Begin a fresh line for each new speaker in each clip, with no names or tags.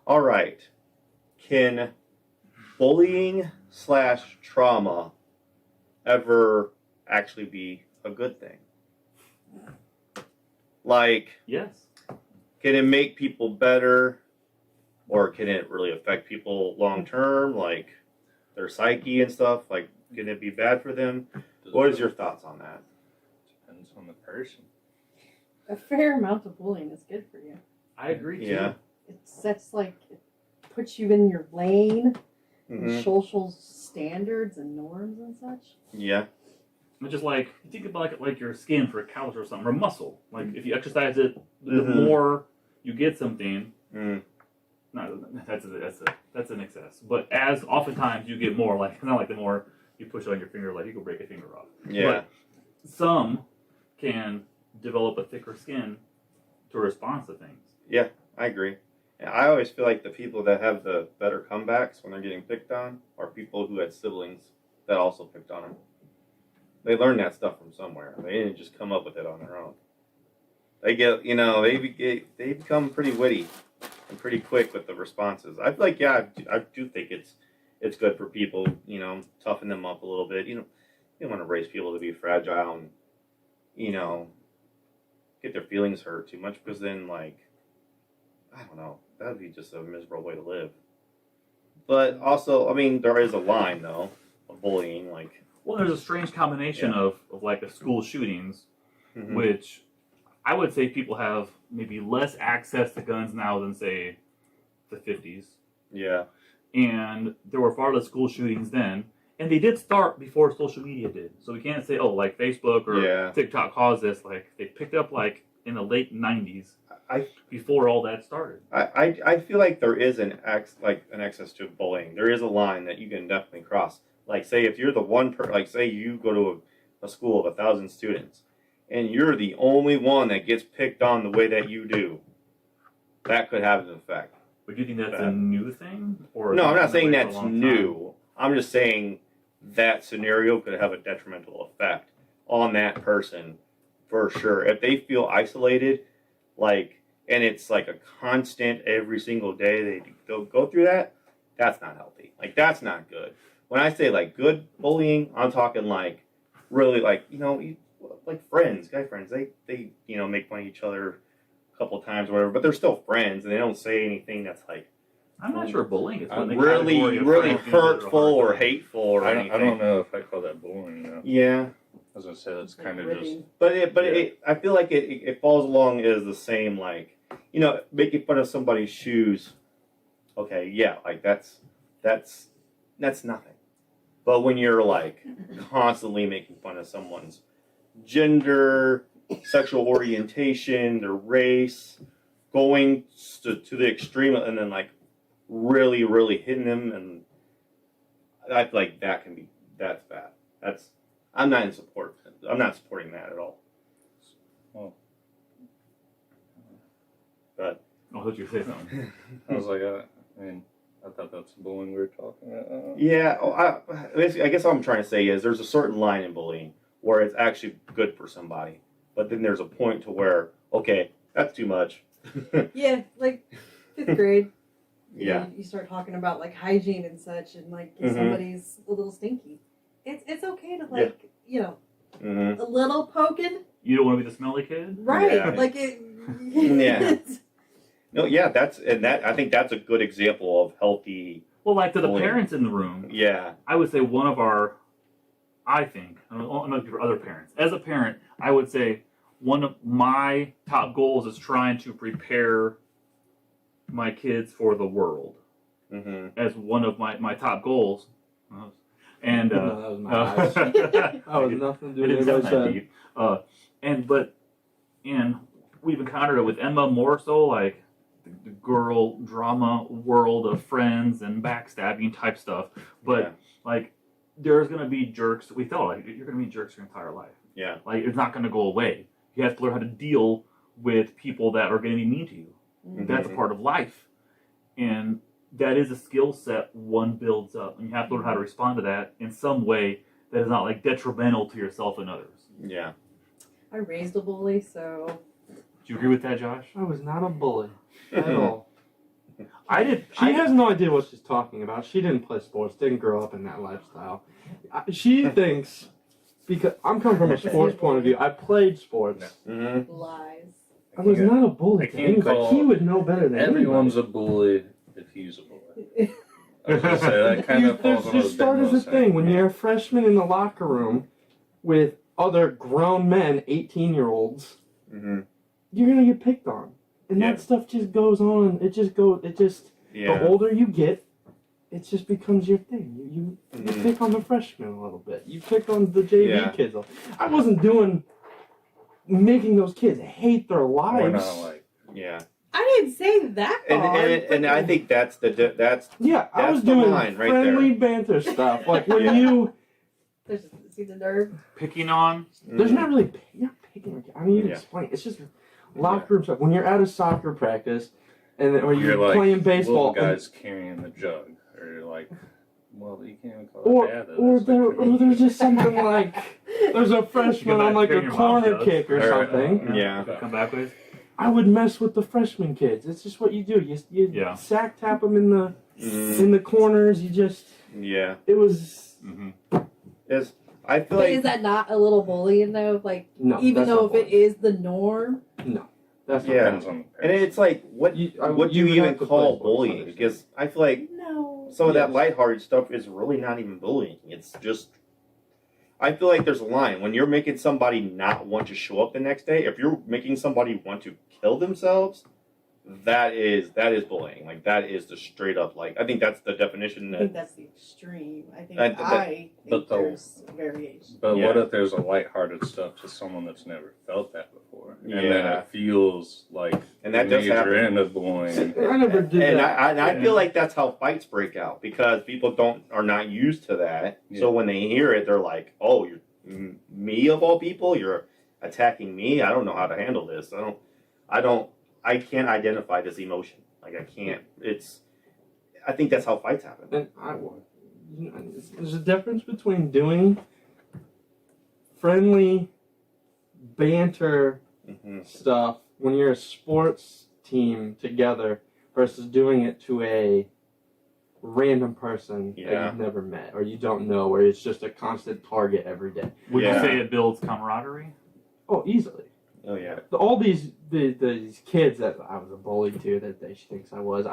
All right. Can bullying/trauma ever actually be a good thing? Like,
Yes.
can it make people better, or can it really affect people long term, like their psyche and stuff? Like, can it be bad for them? What is your thoughts on that?
Depends on the person.
A fair amount of bullying is good for you.
I agree too.
Yeah.
It puts you in your lane,
Mm-hmm.
and social standards and norms and such.
Yeah.
It's just like, you think about like your skin for a callus or something, or muscle. Like if you exercise it, the
Mhm.
more you get something.
Mm.
No, that's an excess. But as oftentimes you get more, like not like the more you push on your finger, like you can break a finger off.
Yeah.
But some can develop a thicker skin to respond to things.
Yeah, I agree. And I always feel like the people that have the better comebacks when they're getting picked on are people who had siblings that also picked on them. They learned that stuff from somewhere. They didn't just come up with it on their own. They get, they become pretty witty and pretty quick with the responses. I feel like, yeah, I do think it's good for people, toughen them up a little bit. You don't want to raise people to be fragile and, get their feelings hurt too much, because then, like, I don't know, that would be just a miserable way to live. But also, I mean, there is a line, though, of bullying, like...
Well, there's a strange combination of like the school shootings,
Mhm.
which I would say people have maybe less access to guns now than, say, the 50s.
Yeah.
And there were far less school shootings then. And they did start before social media did. So we can't say, oh, like Facebook or TikTok caused this. Like, they picked up, like, in the late 90s before all that started.
I feel like there is an excess to bullying. There is a line that you can definitely cross. Like, say, if you're the one like, say you go to a school of 1,000 students, and you're the only one that gets picked on the way that you do, that could have an effect.
But do you think that's a new thing? Or
No, I'm not saying that's new. I'm just saying that scenario could have a detrimental effect on that person for sure. If they feel isolated, like, and it's like a constant every single day they'll go through that, that's not healthy. Like, that's not good. When I say like good bullying, I'm talking like really like, like friends, guy friends. They make fun of each other a couple of times or whatever, but they're still friends and they don't say anything that's like,
I'm not sure bullying is
really hurtful or hateful or anything.
I don't know if I call that bullying, though.
Yeah.
As I said, it's kind of just...
But I feel like it falls along as the same, like, making fun of somebody's shoes. Okay, yeah, like that's nothing. But when you're like constantly making fun of someone's gender, sexual orientation, their race, going to the extreme, and then like really, really hitting them, and I feel like that's bad. I'm not supporting that at all.
Well,
but
I'll let you say something.
I was like, I thought that's the bullying we were talking about.
Yeah, I guess what I'm trying to say is there's a certain line in bullying where it's actually good for somebody, but then there's a point to where, okay, that's too much.
Yeah, like 5th grade.
Yeah.
You start talking about like hygiene and such, and like if somebody's a little stinky, it's okay to like a little poking.
You don't want to be the smelly kid,
right?
Yeah.
Like it.
Yeah. No, yeah, I think that's a good example of healthy.
Well, like to the
bullying.
parents in the room,
Yeah.
I would say I don't know for other parents. As a parent, I would say one of my top goals is trying to prepare my kids for the world.
Mm-hmm.
As one of my top goals. And
No, that was my eyes. That was nothing to do with what I said.
And we've encountered it with Emma more so, like the girl drama world of friends and backstabbing type stuff. But like, there's gonna be jerks. We felt like you're gonna be jerks your entire life.
Yeah.
Like, it's not gonna go away. You have to learn how to deal with people that are gonna be mean to you.
Mm-hmm.
That's a part of life, and that is a skill set one builds up, and you have to learn how to respond to that in some way that is not like detrimental to yourself and others.
Yeah.
I raised a bully, so.
Do you agree with that, Josh?
I was not a bully at all. She has no idea what she's talking about. She didn't play sports, didn't grow up in that lifestyle. She thinks, because I'm coming from a sports point of view, I played sports.
Mm-hmm.
Lies.
I was not a bully
I
to
can't
anybody.
call
He would know better than
Everyone's
anybody.
a bully if he's a bully. I was gonna say that kind of falls on
You
the
start as a thing when you're a freshman in the locker room with other grown men, 18-year-olds.
Mm-hmm.
You're gonna get picked on, and
Yeah.
that stuff just goes on.
Yeah.
The older you get, it just becomes your thing. You
Mhm.
pick on the freshmen a little bit. You pick on the JV
Yeah.
kids. I wasn't making those kids hate their lives.
We're not like
Yeah.
I didn't say that far.
And I think that's
Yeah, I
That's
was
the
doing
line right
friendly banter stuff. Like when
Yeah.
See the nerve?
Picking on.
there's not really you're not picking. I mean, you
Yeah.
explain. It's just locker room stuff. When you're at a soccer practice, or you're
like
playing baseball,
little guys carrying the jug, or you're like, well, you can't even call
or
it dad.
there's just something like there's a freshman on like a
Carrying your mom's
corner
jugs.
kick or something.
Yeah.
Come back with.
I would mess with the freshman kids. It's just what you do. You
Yeah.
sack tap them in the
Mm,
corners. You just
yeah.
it was
I feel
But
like
is that not a little bullying though? Like,
no.
even
that's
though
not
if it is the norm,
that's
Yeah.
Depends on the
and it's like what
You-
what do you
would
even
have to
call
play sports,
bullying?
obviously.
Because I feel like
no.
some of that
Yes.
lighthearted stuff is really not even bullying. It's just I feel like there's a line when you're making somebody not want to show up the next day. If you're making somebody want to kill themselves, that is bullying. Like that is the straight up like I think that's the definition
I think
that
that's the extreme. I think
But
think
the-
there's variation.
But
Yeah.
what if there's a lighthearted stuff to someone that's never felt that before, and then
Yeah.
it feels like
and that
the
does
major
happen.
end of bullying?
I never did
and
that.
I feel like that's how fights break out because people are not used to that. So
Yeah.
when they hear it, they're like, "Oh, you're me of all people. You're attacking me. I don't know how to handle this. I can't identify this emotion. Like I can't. I think that's how fights happen.
And there's a difference between doing friendly banter
Mm-hmm.
stuff when you're a sports team together versus doing it to a random person that
Yeah.
you've never met or you don't know, where it's just a constant target every day.
Would
Yeah.
you say it builds camaraderie?
Oh, easily.
Oh yeah.
All these kids that I was a bully to, that she thinks I was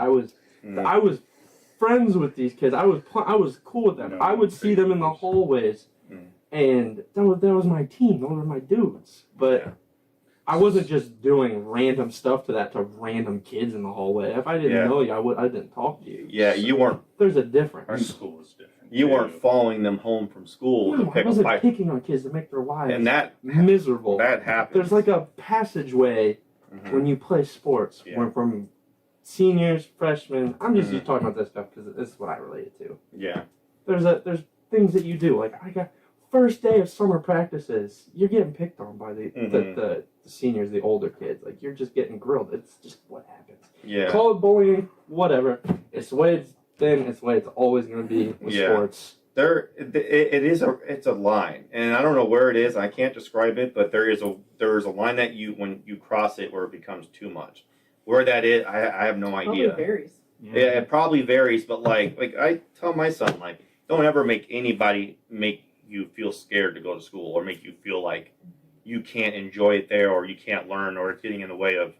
friends with these kids. I was cool with them.
No,
I would see them in the hallways, and that was my team. Those were my dudes. But
Yeah.
I wasn't just doing random stuff to random kids in the hallway. If I didn't
Yeah.
know you, I didn't talk to you.
Yeah, you weren't.
There's a
Our
difference.
school is different.
You
too.
weren't following them home from school to
No, I
pick a
wasn't
fight,
picking on kids to make their lives
and that
miserable.
happens.
There's like a passageway
Mhm.
when you play sports,
Yeah.
when from seniors, freshmen. I'm just
Mhm.
talking about this stuff because this is what I related to.
Yeah.
There's things that you do. Like I got first day of summer practices, you're getting picked on by the seniors, the older kids. Like you're just getting grilled. It's just what happens.
Yeah.
Call it bullying, whatever. It's the way it's been. It's the way it's always going to be with
Yeah.
sports.
It's a line, and I don't know where it is. I can't describe it, but there is a line that when you cross it where it becomes too much. Where that is, I have no
Probably
idea.
varies.
Yeah, it probably varies, but like I tell my son, like don't ever make anybody make you feel scared to go to school or make you feel like you can't enjoy it there or you can't learn or it's getting in the way of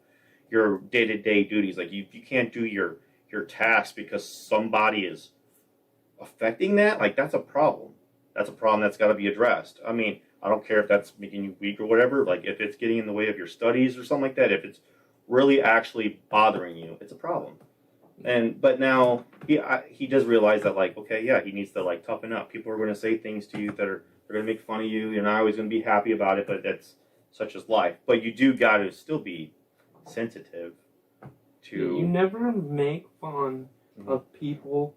your day-to-day duties. Like you can't do your tasks because somebody is affecting that. Like that's a problem. That's a problem that's got to be addressed. I mean, I don't care if that's making you weak or whatever. Like if it's getting in the way of your studies or something like that, if it's really actually bothering you, it's a problem. But now he does realize that like okay, yeah, he needs to like toughen up. People are going to say things to you they're going to make fun of you. You're not always going to be happy about it, but that's such as life. But you do got to still be sensitive to.
You never make fun
Mhm.
of people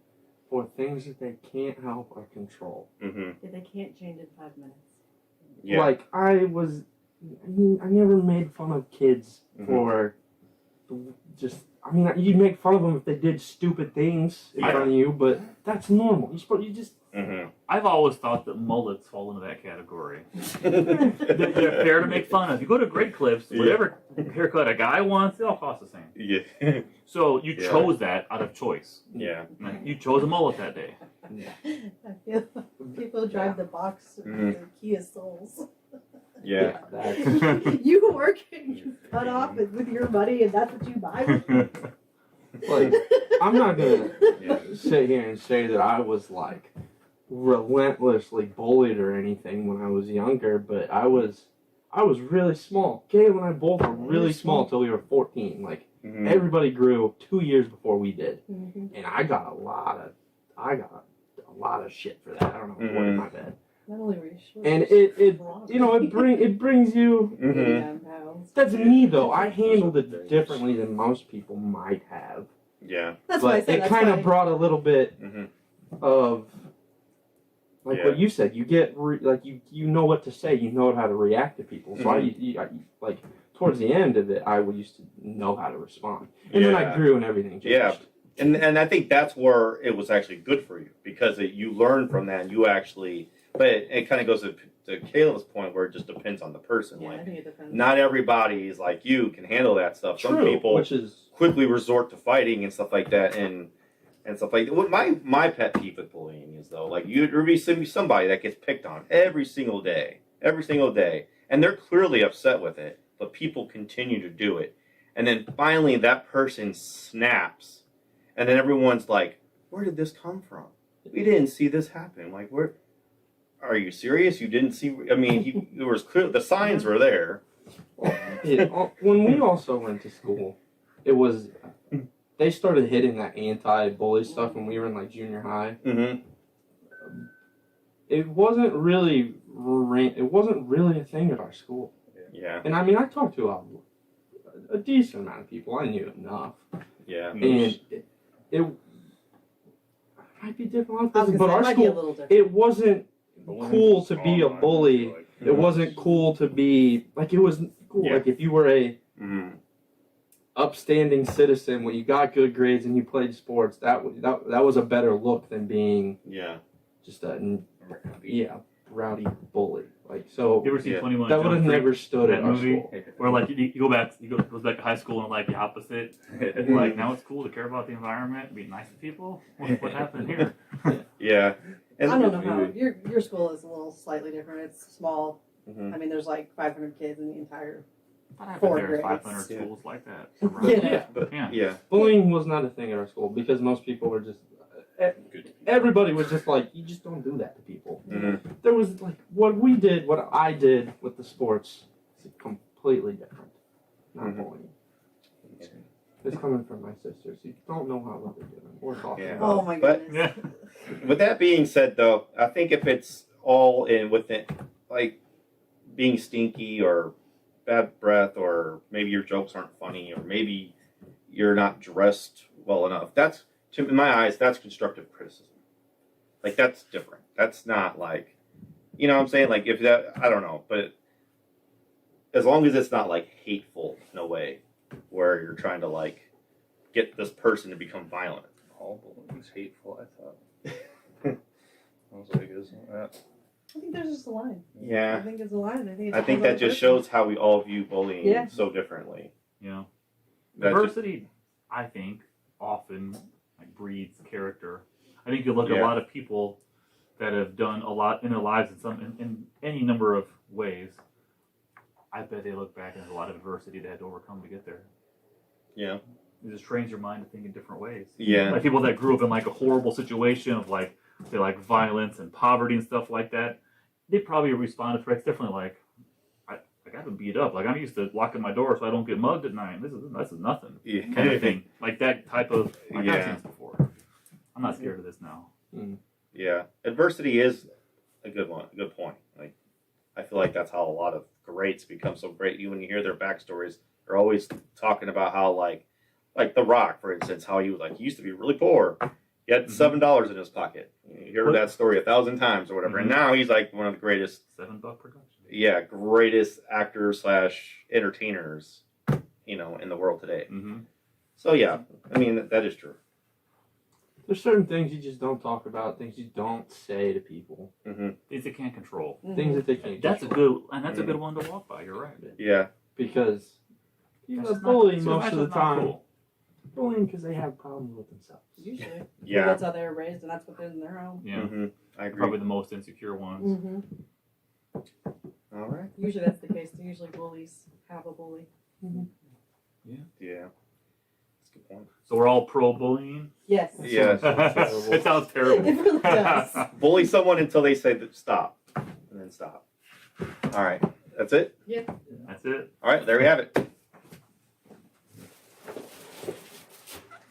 for things that they can't help or control.
Mm-hmm.
If they can't change in 5 minutes.
Yeah.
Like I never made fun of kids
Mhm.
for just I mean, you'd make fun of them if they did stupid things in front of you, but that's normal. You just.
Mm-hmm.
I've always thought that mullets fall into that category. They're fair to make fun of. You go to Great Clips, whatever haircut a guy wants, they all cost the same.
Yeah.
So you chose that out of choice.
Yeah.
Like, you chose a mullet that day.
I feel people drive the box
Mhm.
the Kia Souls.
Yeah.
You work and you cut off it with your money, and that's what you buy.
Like, I'm not gonna
Yeah.
sit here and say that I was like relentlessly bullied or anything when I was younger, but I was really small. Gail and I both were really small till we were 14. Like
Mhm.
everybody grew 2 years before we did,
Mhm.
and I got a lot of shit for that. I don't know what in my bed.
Not only were you short,
And
you're
it
strong.
you know it brings you.
Mhm.
89 pounds.
That's me though. I handled it differently than most people might have.
Yeah.
That's why I
But
said
it
that's
kind
why.
of brought a little bit
Mhm.
of like
Yeah.
what you said. You get like you know what to say. You know how to react to people. So I like towards the end of it, I used to know how to respond, and then I
Yeah.
grew and everything changed.
Yeah. And I think that's where it was actually good for you because you learn from that and you actually, but it kind of goes to Caleb's point where it just depends on the person.
Yeah, I
Like,
think it depends.
not everybody is like you can handle that stuff. Some
True,
people
which is
quickly resort to fighting and stuff like that and stuff like that. What my pet peeve with bullying is though, like you'd be somebody that gets picked on every single day, and they're clearly upset with it, but people continue to do it. And then finally that person snaps. And then everyone's like, where did this come from? We didn't see this happen. Like, where? Are you serious? You didn't see? I mean, it was clear. The signs were there.
when we also went to school, it was they started hitting that anti-bully stuff when we were in like junior high.
Mm-hmm.
It wasn't really a thing at our school.
Yeah.
And I mean, I talked to a decent amount of people. I knew enough.
Yeah.
And it might be different,
I was gonna
but
say, it
our
might be a
school,
little different.
it wasn't cool to be a bully.
Like,
It wasn't cool to be like it was cool.
Yeah.
Like if you were a
Mm-hmm.
upstanding citizen, when you got good grades and you played sports, that was a better look than being
Yeah.
just rowdy bully. Like so,
You ever see
Yeah.
21
that would
Jump
have
Street?
never stood
That
at our
movie?
school.
Where like you goes back to high school and like the opposite. It's like now it's cool to care about the environment, be nice to people. What happened here?
Yeah. And
I don't know how your school is a little slightly different. It's small.
Mhm.
I mean, there's like 500 kids in the entire.
I bet
Four
there's
grades.
500
Yeah.
schools like that.
Yeah.
But,
Yeah.
yeah.
Bullying was not a thing at our school because most people were just. Everybody was just like, you just don't do that to people.
Mhm.
There was like what I did with the sports is completely different. Not
Mhm.
bullying. It's coming from my sisters. You don't know how well they're doing. We're talking
Yeah.
about.
Oh my
But-
goodness.
Yeah.
With that being said, though, I think if it's all in with it, like being stinky or bad breath, or maybe your jokes aren't funny, or maybe you're not dressed well enough, that's, in my eyes, that's constructive criticism. Like, that's different. That's not like, you know what I'm saying? Like, if that, I don't know, but as long as it's not like hateful in a way where you're trying to like get this person to become violent.
all bullying's hateful, I thought. I was like, isn't that?
I think there's just a line. I
Yeah.
think it's a line.
I think that just shows how we all view bullying
Yeah.
so differently.
Yeah.
That just-
Diversity, I think, often like breeds character. I think you look at a
Yeah.
lot of people that have done a lot in their lives in any number of ways. I bet they look back and there's a lot of adversity they had to overcome to get there.
Yeah.
It just trains your mind to think in different ways.
Yeah.
Like people that grew up in like a horrible situation of like say like violence and poverty and stuff like that, they probably respond to threats differently. Like I've been beat up. Like I'm used to locking my door so I don't get mugged at night. This is nothing.
Yeah.
Kind of thing. Like that type of I've
Yeah.
seen this before. I'm not scared of this now.
Yeah. Adversity is a good one. A good point. Like, I feel like that's how a lot of greats become so great. You, when you hear their backstories, they're always talking about how like The Rock, for instance, how he used to be really poor. He had $7 in his pocket. You hear that story 1,000 times or whatever. And now he's like one of the greatest,
$7 production.
greatest actors / entertainers, in the world today.
Mm-hmm.
So yeah, I mean that is true.
There's certain things you just don't talk about, things you don't say to people,
Things they can't control.
things that they can't.
That's a
control.
good good one to walk by. You're right.
Yeah.
Because people
That's
are bullying
not-
most
that's
of the
not
time.
cool.
Bullying because they have problems with themselves.
Usually.
Yeah.
That's how they were raised, and that's within their own.
Yeah,
I agree.
probably the most insecure ones.
Mm-hmm.
All right.
Usually that's the case. Usually bullies have a bully.
Yeah. That's a good point.
So we're all pro bullying.
Yes.
Yeah.
It sounds terrible.
It really does.
Bully someone until they say that stop, and then stop. All right. That's it.
That's it.
All right. There we have it.